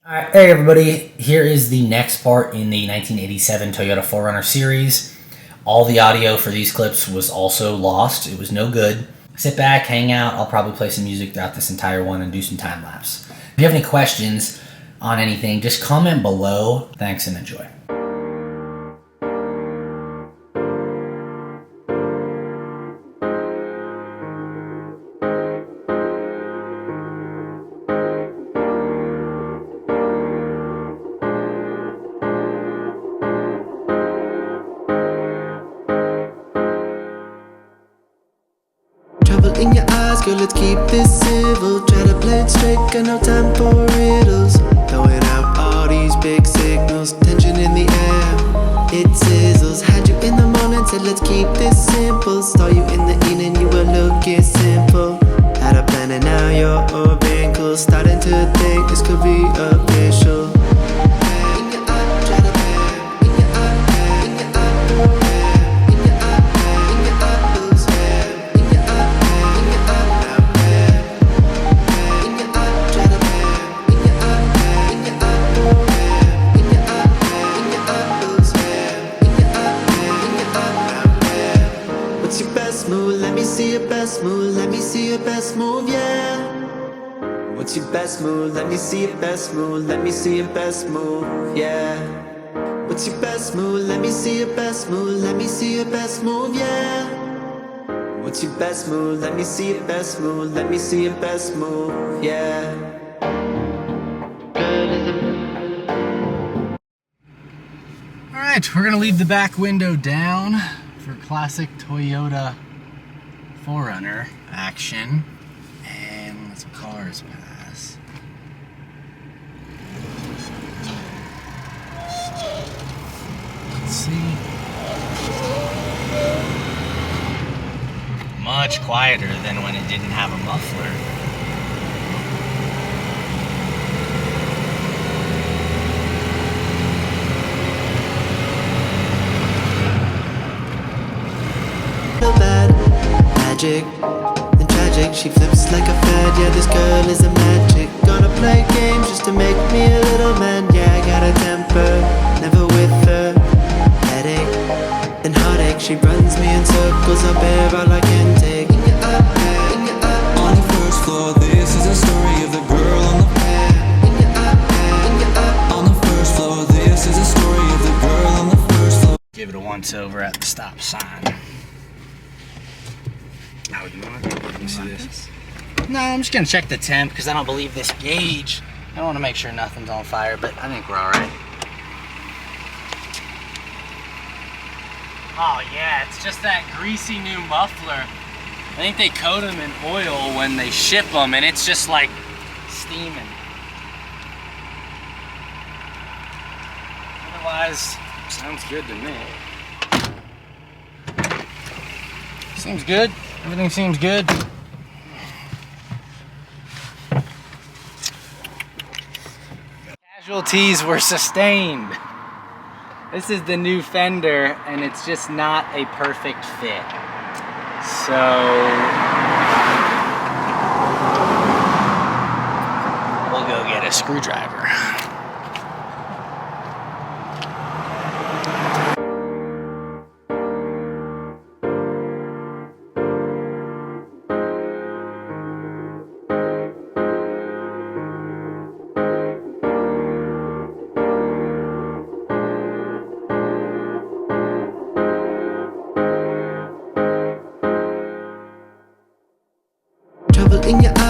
Alright, hey everybody, here is the next part in the 1987 Toyota 4Runner series. All the audio for these clips was also lost. It was no good. Sit back, hang out. I'll probably play some music throughout this entire one and do some time lapse. If you have any questions on anything, just comment below. Thanks and enjoy. Trouble in your eyes, girl, let's keep this civil. Try to play it straight, got no time for riddles. Throwing out all these big signals, tension in the air, it sizzles. Had you in the morning, said let's keep this simple. Saw you in the evening, you were looking simple. Had a plan and now you're wrinkles. Starting to think this could be official. What's your best move? Let me see your best move. Let me see your best move, yeah. What's your best move? Let me see your best move. Let me see your best move, yeah. What's your best move? Let me see your best move. Let me see your best move, yeah. What's your best move? Let me see your best move. Let me see your best move, yeah. Alright, we're going to leave the back window down for classic Toyota 4Runner action. And let some cars pass. Let's see. Much quieter than when it didn't have a muffler. Bad magic and tragic, she flips like a fad. Yeah, this girl is a magic. Gonna play games just to make me a little man. Yeah, I got a temper, never with her. Headache and heartache, she runs me in circles. I bear all I can take. On the first floor, this is a story of the girl on the On the first floor, this is a story of the girl on the first floor. Give it a once over at the stop sign. Oh, you want it? Let me see this. No, I'm just gonna check the temp because I don't believe this gauge. I want to make sure nothing's on fire, but I think we're all right. Oh yeah, it's just that greasy new muffler. I think they coat them in oil when they ship them, and it's just like steaming. Otherwise, sounds good to me. Seems good. Everything seems good. Casualties were sustained. This is the new fender, and it's just not a perfect fit. So we'll go get a screwdriver. Trouble in your eyes.